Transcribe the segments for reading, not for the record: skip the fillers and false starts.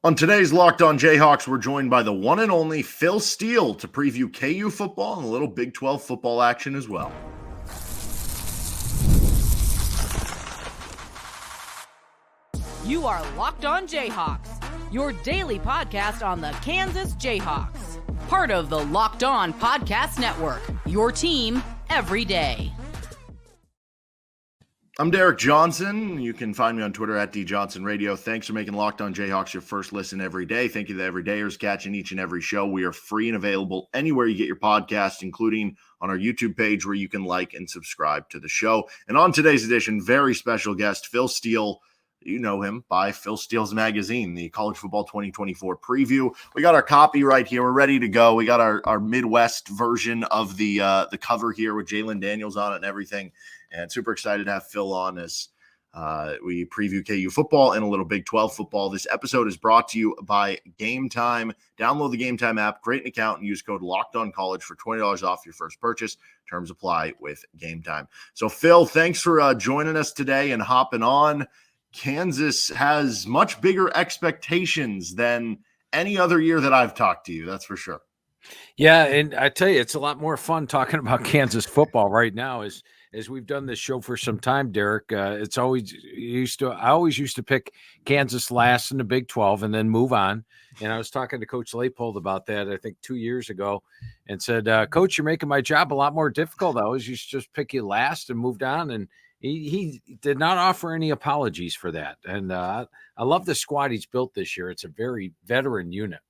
On today's Locked On Jayhawks, we're joined by the one and only Phil Steele to preview KU football and a little Big 12 football action as well. You are Locked On Jayhawks, your daily podcast on the Kansas Jayhawks. Part of the Locked On Podcast Network, your team every day. I'm Derek Johnson. You can find me on Twitter at DJohnsonRadio. Thanks for making Locked On Jayhawks your first listen every day. Thank you to the everydayers catching each and every show. We are free and available anywhere you get your podcast, including on our YouTube page where you can like and subscribe to the show. And on today's edition, very special guest, Phil Steele. You know him by Phil Steele's Magazine, the College Football 2024 preview. We got our copy right here. We're ready to go. We got our Midwest version of the cover here with Jalon Daniels on it and everything. And super excited to have Phil on as we preview KU football and a little Big 12 football. This episode is brought to you by Gametime. Download the Gametime app, create an account, and use code LOCKEDONCollege for $20 off your first purchase. Terms apply with Gametime. So, Phil, thanks for joining us today and hopping on. Kansas has much bigger expectations than any other year that I've talked to you. That's for sure. Yeah, and I tell you, it's a lot more fun talking about Kansas football right now as we've done this show for some time, Derek. It's always I always used to pick Kansas last in the Big 12 and then move on. And I was talking to Coach Leipold about that, I think 2 years ago, and said, Coach, you're making my job a lot more difficult. I always used to just pick you last and moved on. And he did not offer any apologies for that. And I love the squad he's built this year. It's a very veteran unit.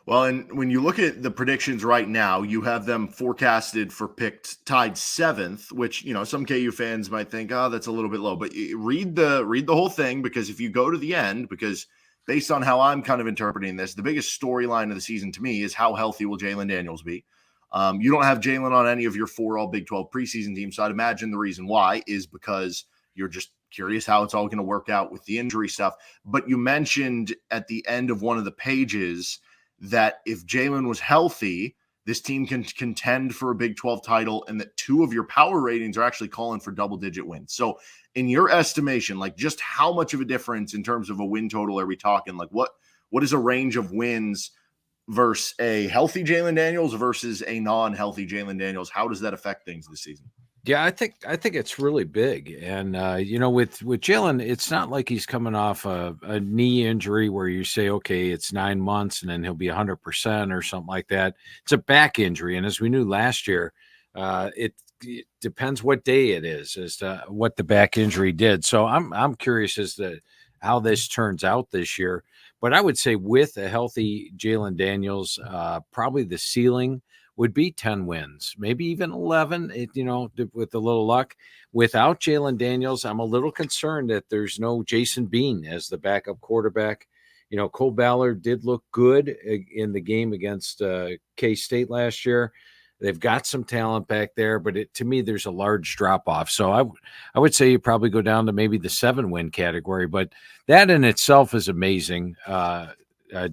Well, and when you look at the predictions right now, you have them forecasted for picked tied 7th, which, you know, some KU fans might think, oh, that's a little bit low. But read the whole thing, because if you go to the end, because based on how I'm kind of interpreting this, the biggest storyline of the season to me is how healthy will Jalon Daniels be. You don't have Jalon on any of your 4 all Big 12 preseason teams. So I'd imagine the reason why is because you're just curious how it's all going to work out with the injury stuff. But you mentioned at the end of one of the pages that if Jalon was healthy, this team can contend for a Big 12 title, and that 2 of your power ratings are actually calling for double-digit wins. So in your estimation, like, just how much of a difference in terms of a win total are we talking? Like, what is a range of wins versus a healthy Jalon Daniels versus a non-healthy Jalon Daniels? How does that affect things this season? Yeah, I think it's really big. And, with Jalon, it's not like he's coming off a knee injury where you say, okay, it's 9 months and then he'll be 100% or something like that. It's a back injury. And as we knew last year, it depends what day it is as to what the back injury did. So I'm curious as to how this turns out this year. But I would say with a healthy Jalon Daniels, probably the ceiling would be 10 wins, maybe even 11, with a little luck. Without Jalon Daniels, I'm a little concerned that there's no Jason Bean as the backup quarterback. Cole Ballard did look good in the game against K-State last year. They've got some talent back there, but to me, there's a large drop-off. So I would say you probably go down to maybe the 7-win category, but that in itself is amazing,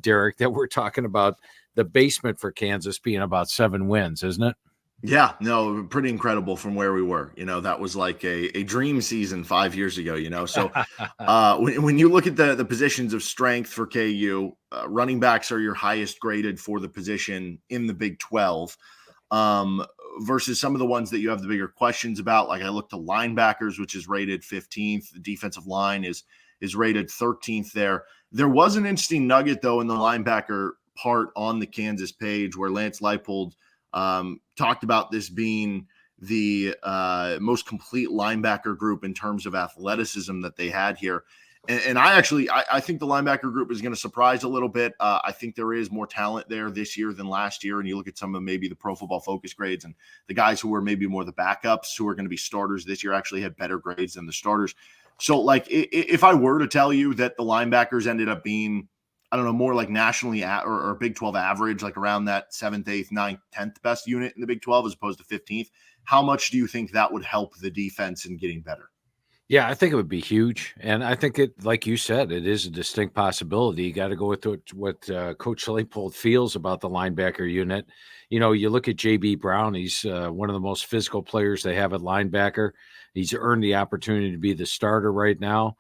Derek, that we're talking about the basement for Kansas being about 7 wins, isn't it? Yeah, no, pretty incredible from where we were. That was like a dream season 5 years ago, So when you look at the positions of strength for KU, running backs are your highest graded for the position in the Big 12 versus some of the ones that you have the bigger questions about. Like I looked to linebackers, which is rated 15th. The defensive line is rated 13th there. There was an interesting nugget, though, in the linebacker part on the Kansas page where Lance Leipold talked about this being the most complete linebacker group in terms of athleticism that they had here. And I think the linebacker group is going to surprise a little bit. I think there is more talent there this year than last year. And you look at some of maybe the Pro Football Focus grades, and the guys who were maybe more the backups who are going to be starters this year actually had better grades than the starters. So, like, if I were to tell you that the linebackers ended up being, I don't know, more like nationally or Big 12 average, like around that 7th, 8th, 9th, 10th best unit in the Big 12 as opposed to 15th, how much do you think that would help the defense in getting better? Yeah, I think it would be huge. And I think it, like you said, it is a distinct possibility. You got to go with what Coach Leipold feels about the linebacker unit. You look at J.B. Brown, he's one of the most physical players they have at linebacker. He's earned the opportunity to be the starter right now.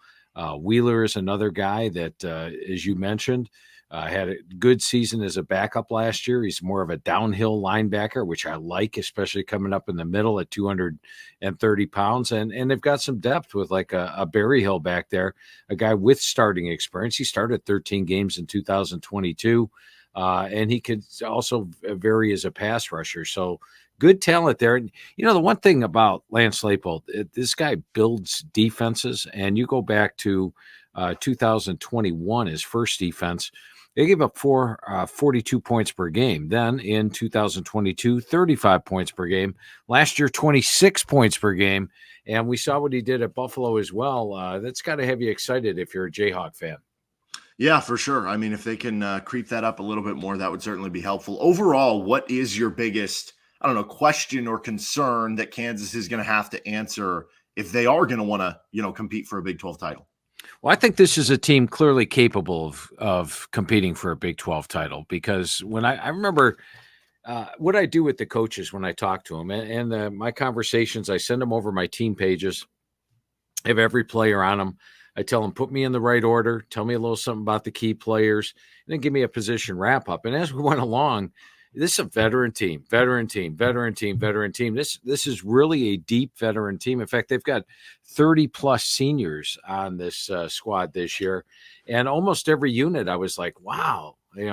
Wheeler is another guy that, as you mentioned, had a good season as a backup last year. He's more of a downhill linebacker, which I like, especially coming up in the middle at 230 pounds. And they've got some depth with like a Berryhill back there, a guy with starting experience. He started 13 games in 2022, and he could also vary as a pass rusher. So good talent there. And, the one thing about Lance Leipold, this guy builds defenses, and you go back to 2021, his first defense, they gave up 42 points per game. Then in 2022, 35 points per game. Last year, 26 points per game. And we saw what he did at Buffalo as well. That's got to have you excited if you're a Jayhawk fan. Yeah, for sure. I mean, if they can creep that up a little bit more, that would certainly be helpful. Overall, what is your biggest, question or concern that Kansas is going to have to answer if they are going to want to, compete for a Big 12 title? Well, I think this is a team clearly capable of competing for a Big 12 title, because when I remember what I do with the coaches when I talk to them and my conversations, I send them over my team pages. I have every player on them. I tell them, put me in the right order, tell me a little something about the key players, and then give me a position wrap up. And as we went along, this is a veteran team. This is really a deep veteran team. In fact, they've got 30 plus seniors on this squad this year. And almost every unit, I was like, wow, they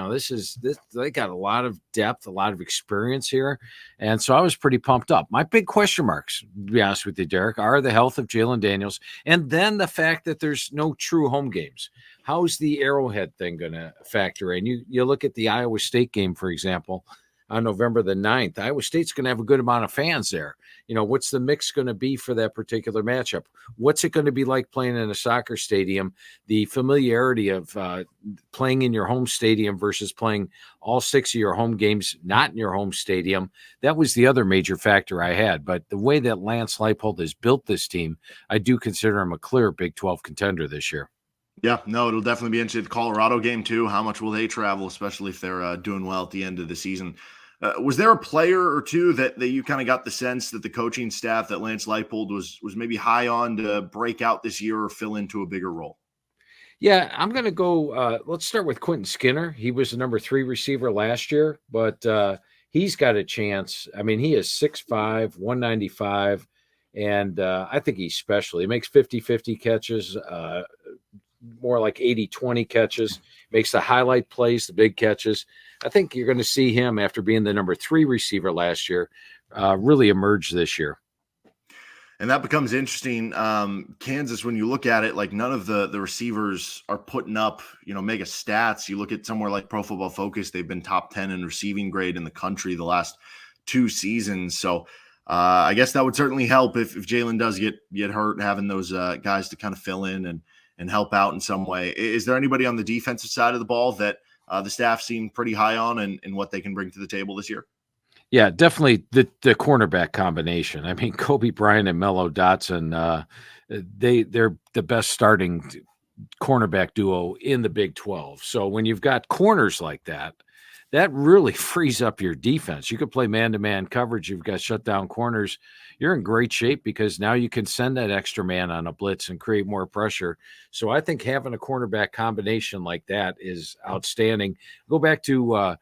got a lot of depth, a lot of experience here. And so I was pretty pumped up. My big question marks, to be honest with you, Derek, are the health of Jalon Daniels, and then the fact that there's no true home games. How's the Arrowhead thing going to factor in? You look at the Iowa State game, for example, on November the 9th. Iowa State's going to have a good amount of fans there. What's the mix going to be for that particular matchup? What's it going to be like playing in a soccer stadium? The familiarity of playing in your home stadium versus playing all 6 of your home games not in your home stadium. That was the other major factor I had. But the way that Lance Leipold has built this team, I do consider him a clear Big 12 contender this year. Yeah, no, it'll definitely be interesting. The Colorado game, too. How much will they travel, especially if they're doing well at the end of the season? Was there a player or two that you kind of got the sense that the coaching staff that Lance Leipold was maybe high on to break out this year or fill into a bigger role? Yeah, I'm going to go. Let's start with Quentin Skinner. He was the number 3 receiver last year, but he's got a chance. I mean, he is 6'5", 195, and I think he's special. He makes 50-50 catches, more like 80-20 catches, makes the highlight plays, the big catches. I think you're going to see him, after being the number 3 receiver last year, really emerge this year. And that becomes interesting. Kansas, when you look at it, like none of the receivers are putting up, mega stats. You look at somewhere like Pro Football Focus, they've been top 10 in receiving grade in the country the last 2 seasons. So I guess that would certainly help if Jalon does get hurt, having those guys to kind of fill in and help out in some way. Is there anybody on the defensive side of the ball that the staff seem pretty high on and what they can bring to the table this year? Yeah, definitely the cornerback combination. I mean, Kobe Bryant and Mello Dotson, they're the best starting cornerback duo in the Big 12. So when you've got corners like that, that really frees up your defense. You could play man-to-man coverage. You've got shutdown corners. You're in great shape because now you can send that extra man on a blitz and create more pressure. So I think having a cornerback combination like that is outstanding. Go back to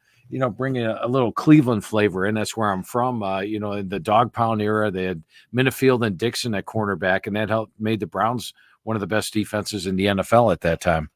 bringing a little Cleveland flavor in. That's where I'm from. In the dog pound era, they had Minifield and Dixon at cornerback, and that made the Browns one of the best defenses in the NFL at that time.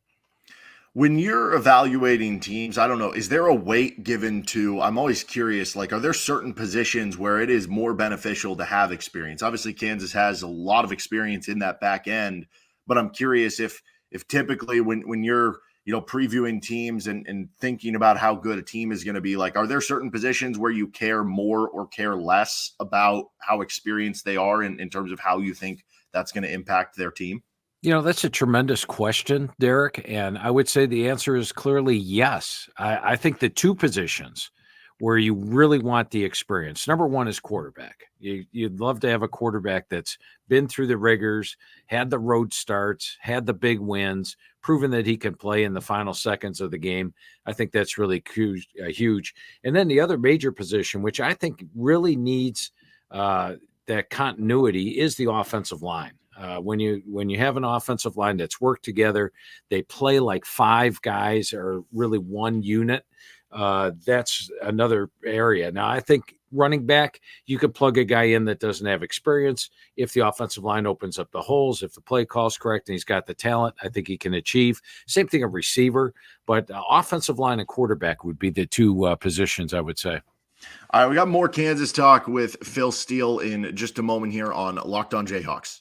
When you're evaluating teams, I don't know, is there a weight given to, I'm always curious, like, are there certain positions where it is more beneficial to have experience? Obviously, Kansas has a lot of experience in that back end, but I'm curious if typically when you're, previewing teams and thinking about how good a team is going to be, like, are there certain positions where you care more or care less about how experienced they are in terms of how you think that's going to impact their team? That's a tremendous question, Derek. And I would say the answer is clearly yes. I think the 2 positions where you really want the experience, number 1 is quarterback. You'd love to have a quarterback that's been through the rigors, had the road starts, had the big wins, proven that he can play in the final seconds of the game. I think that's really huge. And then the other major position, which I think really needs that continuity, is the offensive line. When you have an offensive line that's worked together, they play like five guys or really one unit. That's another area. Now, I think running back, you could plug a guy in that doesn't have experience. If the offensive line opens up the holes, if the play call's correct and he's got the talent, I think he can achieve. Same thing a receiver, but offensive line and quarterback would be the two positions, I would say. All right, we got more Kansas talk with Phil Steele in just a moment here on Locked On Jayhawks.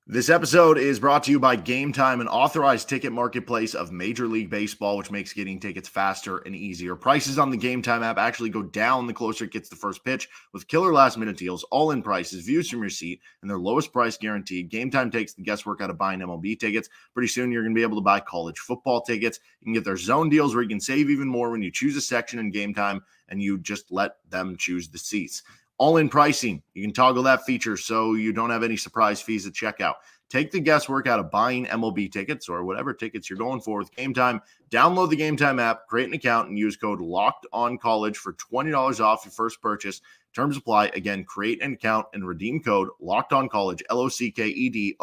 This episode is brought to you by Gametime, an authorized ticket marketplace of Major League Baseball, which makes getting tickets faster and easier. Prices on the Gametime app actually go down the closer it gets the first pitch, with killer last-minute deals, all-in prices, views from your seat, and their lowest price guaranteed. Gametime takes the guesswork out of buying MLB tickets. Pretty soon, you're going to be able to buy college football tickets. You can get their zone deals where you can save even more when you choose a section in Gametime, and you just let them choose the seats. All-in pricing, you can toggle that feature so you don't have any surprise fees at checkout. Take the guesswork out of buying MLB tickets or whatever tickets you're going for with Gametime. Download the Gametime app, create an account, and use code LOCKEDONCollege for $20 off your first purchase. Terms apply. Again, create an account and redeem code LOCKEDONCollege, LOCKEDONCOLLEGE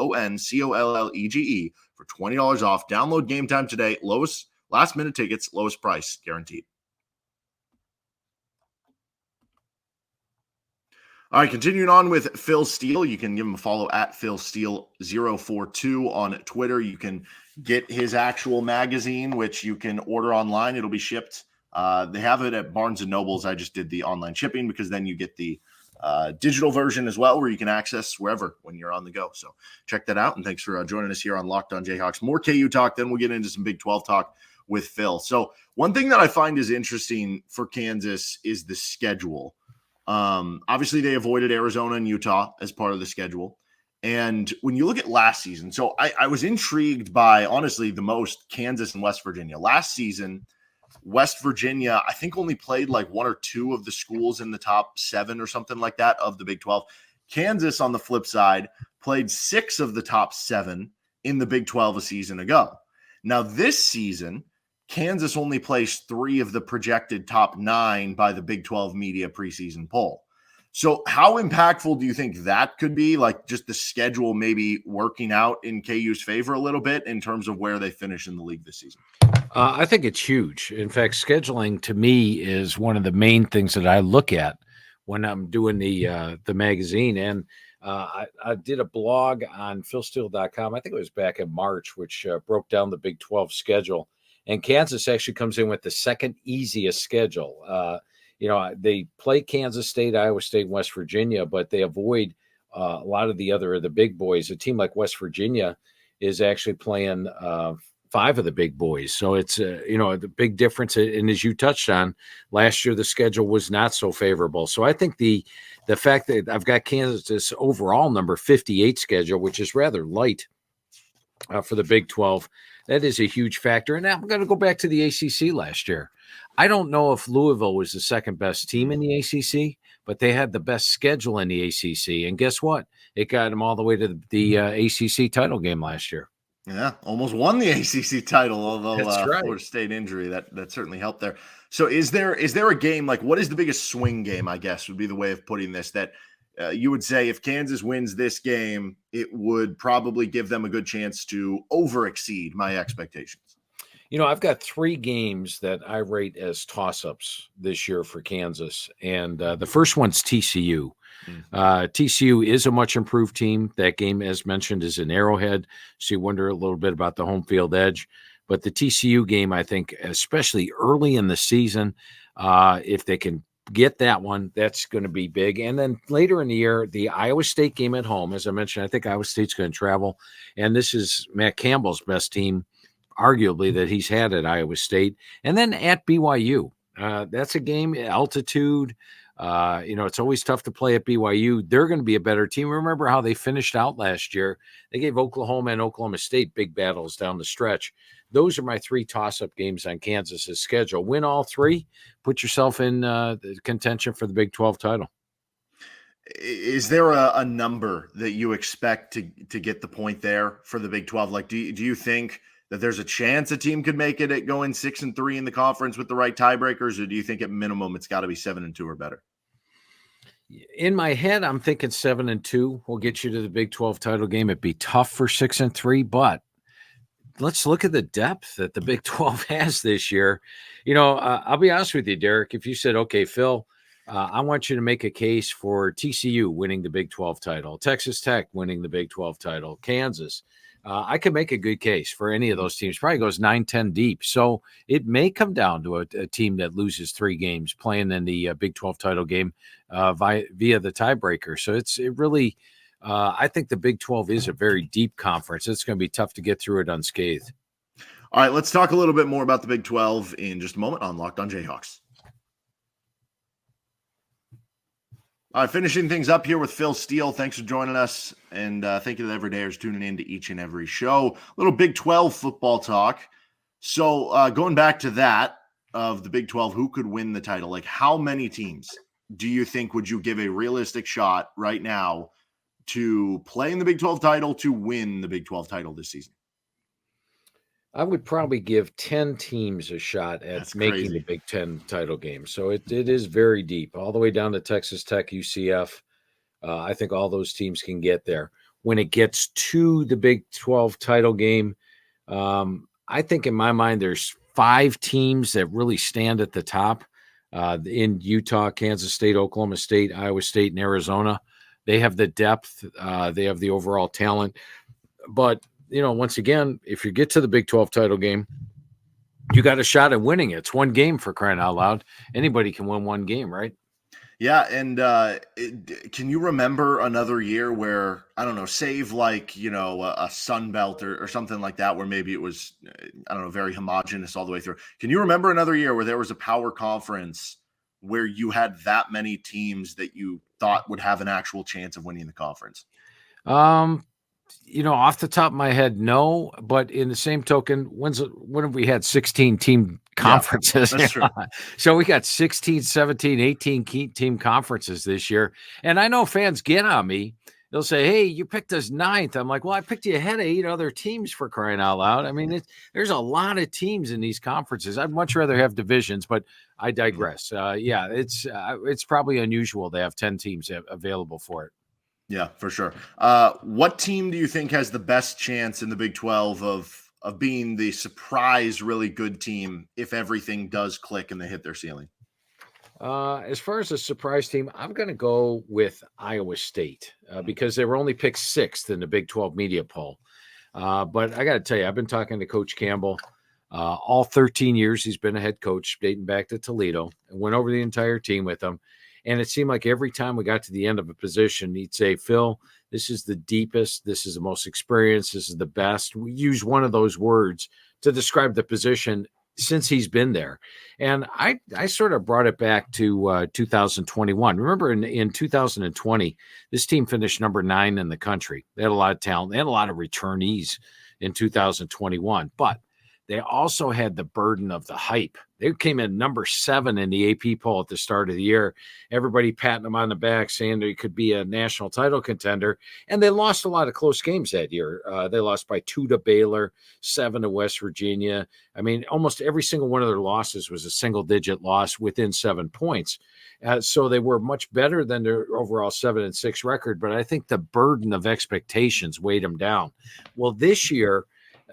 for $20 off. Download Gametime today. Lowest last-minute tickets, lowest price guaranteed. All right, continuing on with Phil Steele. You can give him a follow at Phil Steele042 on Twitter. You can get his actual magazine, which you can order online. It'll be shipped. They have it at Barnes & Nobles. I just did the online shipping because then you get the digital version as well, where you can access wherever when you're on the go. So check that out, and thanks for joining us here on Locked On Jayhawks. More KU talk, then we'll get into some Big 12 talk with Phil. So one thing that I find is interesting for Kansas is the schedule. Obviously they avoided Arizona and Utah as part of the schedule. And when you look at last season, so I was intrigued by, honestly, the most Kansas and West Virginia. Last season, West Virginia, I think, only played like one or two of the schools in the top 7 or something like that of the Big 12. Kansas, on the flip side, played 6 of the top 7 in the Big 12 a season ago. Now this season, Kansas only placed 3 of the projected top 9 by the Big 12 media preseason poll. So how impactful do you think that could be? Like, just the schedule maybe working out in KU's favor a little bit in terms of where they finish in the league this season? I think it's huge. In fact, scheduling to me is one of the main things that I look at when I'm doing the magazine. And I did a blog on philsteele.com. I think it was back in March, which broke down the Big 12 schedule. And Kansas actually comes in with the second easiest schedule. They play Kansas State, Iowa State, West Virginia, but they avoid a lot of the big boys. A team like West Virginia is actually playing 5 of the big boys. So it's, the big difference. And as you touched on, last year the schedule was not so favorable. So I think the fact that I've got Kansas overall number 58 schedule, which is rather light for the Big 12, that is a huge factor. And now I'm going to go back to the ACC last year. I don't know if Louisville was the second best team in the ACC, but they had the best schedule in the ACC. And guess what? It got them all the way to the ACC title game last year. Yeah, almost won the ACC title, although right. Florida State injury, that certainly helped there. So is there a game, like, what is the biggest swing game, I guess, would be the way of putting this, that you would say if Kansas wins this game, it would probably give them a good chance to over-exceed my expectations? I've got 3 games that I rate as toss-ups this year for Kansas, and the first one's TCU. TCU is a much improved team. That game, as mentioned, is in Arrowhead, so you wonder a little bit about the home field edge. But the TCU game, I think, especially early in the season, if they can get that one, that's going to be big. And then later in the year, the Iowa State game at home, as I mentioned, I think Iowa State's going to travel, and this is Matt Campbell's best team, arguably, that he's had at Iowa State. And then at BYU, that's a game, altitude. It's always tough to play at BYU. They're going to be a better team. Remember how they finished out last year? They gave Oklahoma and Oklahoma State big battles down the stretch. Those are my 3 toss-up games on Kansas's schedule. Win all 3, put yourself in contention for the Big 12 title. Is there a number that you expect to get the point there for the Big 12? Like, do you think that there's a chance a team could make it at going 6-3 in the conference with the right tiebreakers, or do you think at minimum it's got to be 7-2 or better? In my head, I'm thinking 7-2 will get you to the Big 12 title game. It'd be tough for 6-3, but let's look at the depth that the Big 12 has this year. I'll be honest with you, Derek. If you said, okay, Phil, I want you to make a case for TCU winning the Big 12 title, Texas Tech winning the Big 12 title, Kansas, I could make a good case for any of those teams. Probably goes 9-10 deep. So it may come down to a team that loses 3 games playing in the Big 12 title game via the tiebreaker. So it really I think the Big 12 is a very deep conference. It's going to be tough to get through it unscathed. All right, let's talk a little bit more about the Big 12 in just a moment on Locked On Jayhawks. All right, finishing things up here with Phil Steele. Thanks for joining us, and thank you to everydayers tuning in to each and every show. A little Big 12 football talk. So going back to that of the Big 12, who could win the title? Like, how many teams do you think would you give a realistic shot right now to play in the Big 12 title, to win the Big 12 title this season? I would probably give 10 teams a shot at making the Big 10 title game. So it is very deep, all the way down to Texas Tech, UCF. I think all those teams can get there. When it gets to the Big 12 title game, I think in my mind there's 5 teams that really stand at the top in Utah, Kansas State, Oklahoma State, Iowa State, and Arizona. They have the depth. They have the overall talent. But once again, if you get to the Big 12 title game, you got a shot at winning it. It's one game, for crying out loud. Anybody can win one game, right? Yeah, and can you remember another year where, I don't know, save like, a Sun Belt or something like that, where maybe it was, I don't know, very homogenous all the way through. Can you remember another year where there was a power conference where you had that many teams that you thought would have an actual chance of winning the conference? Off the top of my head, no. But in the same token, when have we had 16 team conferences? Yeah, that's true. So we got 16, 17, 18 team conferences this year. And I know fans get on me. They'll say, hey, you picked us 9th. I'm like, well, I picked you ahead of 8 other teams, for crying out loud. I mean, there's a lot of teams in these conferences. I'd much rather have divisions, but I digress. It's probably unusual to have 10 teams available for it. Yeah, for sure. What team do you think has the best chance in the Big 12 of being the surprise really good team if everything does click and they hit their ceiling? As far as a surprise team, I'm going to go with Iowa State because they were only picked 6th in the Big 12 media poll. But I got to tell you, I've been talking to Coach Campbell all 13 years. He's been a head coach dating back to Toledo, and went over the entire team with him. And it seemed like every time we got to the end of a position, he'd say, Phil, this is the deepest, this is the most experienced, this is the best. We use one of those words to describe the position since he's been there. And I sort of brought it back to 2021. Remember in 2020, this team finished number 9 in the country. They had a lot of talent. They had a lot of returnees in 2021, but they also had the burden of the hype. They came in number 7 in the AP poll at the start of the year. Everybody patting them on the back, saying they could be a national title contender. And they lost a lot of close games that year. They lost by 2 to Baylor, 7 to West Virginia. I mean, almost every single one of their losses was a single-digit loss within 7 points. So they were much better than their overall 7-6 record. But I think the burden of expectations weighed them down. Well, this year,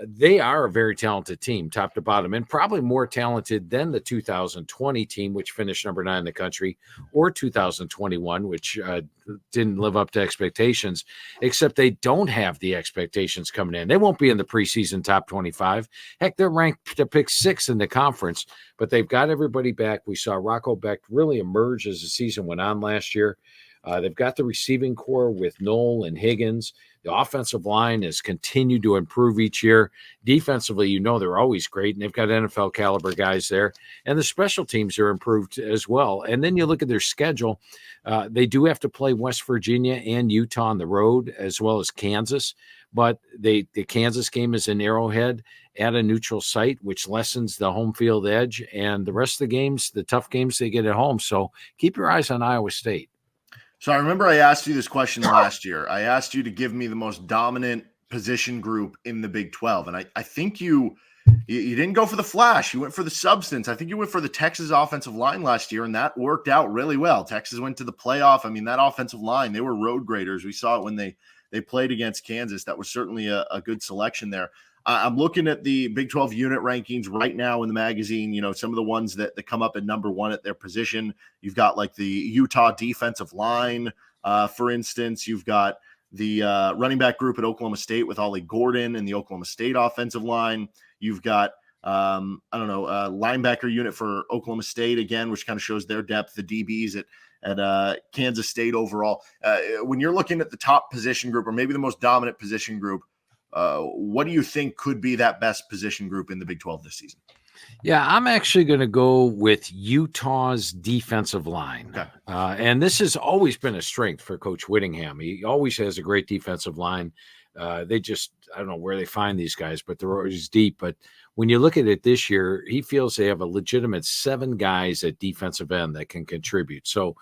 they are a very talented team, top to bottom, and probably more talented than the 2020 team, which finished number 9 in the country, or 2021, which didn't live up to expectations, except they don't have the expectations coming in. They won't be in the preseason top 25. Heck, they're ranked to pick 6 in the conference, but they've got everybody back. We saw Rocco Beck really emerge as the season went on last year. They've got the receiving core with Knoll and Higgins. The offensive line has continued to improve each year. Defensively, they're always great, and they've got NFL caliber guys there. And the special teams are improved as well. And then you look at their schedule. They do have to play West Virginia and Utah on the road, as well as Kansas. But the Kansas game is in Arrowhead at a neutral site, which lessens the home field edge. And the rest of the games, the tough games, they get at home. So keep your eyes on Iowa State. So I remember I asked you this question last year. I asked you to give me the most dominant position group in the Big 12. And I think you you didn't go for the flash. You went for the substance. I think you went for the Texas offensive line last year, and that worked out really well. Texas went to the playoff. I mean, that offensive line, they were road graders. We saw it when they played against Kansas. That was certainly a good selection there. I'm looking at the Big 12 unit rankings right now in the magazine. You know, some of the ones that come up at number one at their position. You've got like the Utah defensive line, for instance. You've got the running back group at Oklahoma State with Ollie Gordon and the Oklahoma State offensive line. You've got, linebacker unit for Oklahoma State again, which kind of shows their depth, the DBs at Kansas State overall. When you're looking at the top position group or maybe the most dominant position group, what do you think could be that best position group in the Big 12 this season? Yeah, I'm actually going to go with Utah's defensive line. Okay. And this has always been a strength for Coach Whittingham. He always has a great defensive line. They just, I don't know where they find these guys, but they're always deep. But when you look at it this year, he feels they have a legitimate 7 guys at defensive end that can contribute. So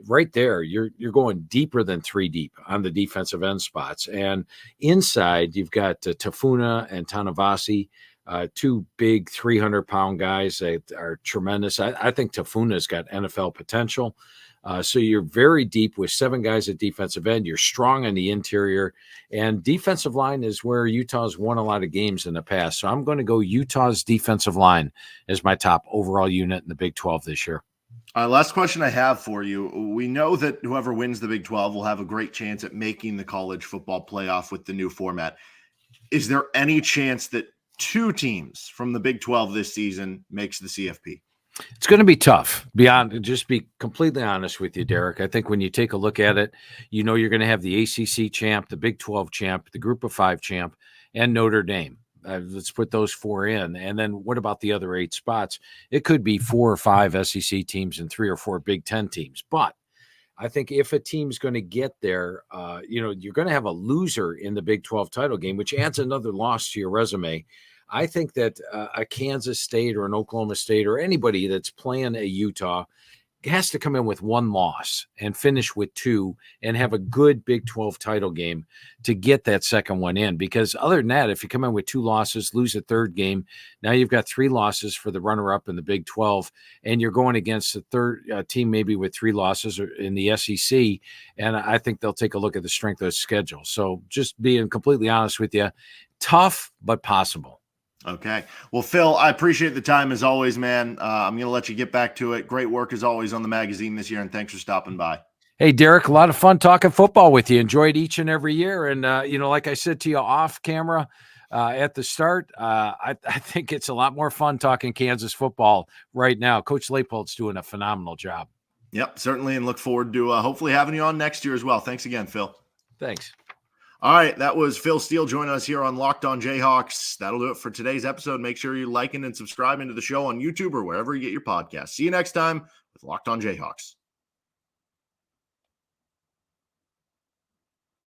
right there, you're going deeper than 3 deep on the defensive end spots. And inside, you've got Tafuna and Tanavasi, 2 big 300-pound guys that are tremendous. I think Tafuna's got NFL potential. So you're very deep with 7 guys at defensive end. You're strong on the interior. And defensive line is where Utah's won a lot of games in the past. So I'm going to go Utah's defensive line as my top overall unit in the Big 12 this year. Last question I have for you. We know that whoever wins the Big 12 will have a great chance at making the college football playoff with the new format. Is there any chance that 2 teams from the Big 12 this season makes the CFP? It's going to be tough. Just be completely honest with you, Derek. I think when you take a look at it, you know you're going to have the ACC champ, the Big 12 champ, the Group of 5 champ, and Notre Dame. Let's put those 4 in. And then what about the other 8 spots? It could be 4 or 5 SEC teams and 3 or 4 Big 10 teams. But I think if a team's going to get there, you're going to have a loser in the Big 12 title game, which adds another loss to your resume. I think that a Kansas State or an Oklahoma State or anybody that's playing a Utah has to come in with 1 loss and finish with 2 and have a good Big 12 title game to get that second one in. Because other than that, if you come in with 2 losses, lose a third game, now you've got 3 losses for the runner-up in the Big 12, and you're going against the third team maybe with 3 losses in the SEC, and I think they'll take a look at the strength of the schedule. So just being completely honest with you, tough but possible. Okay. Well, Phil, I appreciate the time as always, man. I'm going to let you get back to it. Great work as always on the magazine this year, and thanks for stopping by. Hey, Derek, a lot of fun talking football with you. Enjoyed each and every year. And, like I said to you off camera at the start, I think it's a lot more fun talking Kansas football right now. Coach Leipold's doing a phenomenal job. Yep, certainly, and look forward to hopefully having you on next year as well. Thanks again, Phil. Thanks. All right, that was Phil Steele joining us here on Locked On Jayhawks. That'll do it for today's episode. Make sure you're liking and subscribing to the show on YouTube or wherever you get your podcasts. See you next time with Locked On Jayhawks.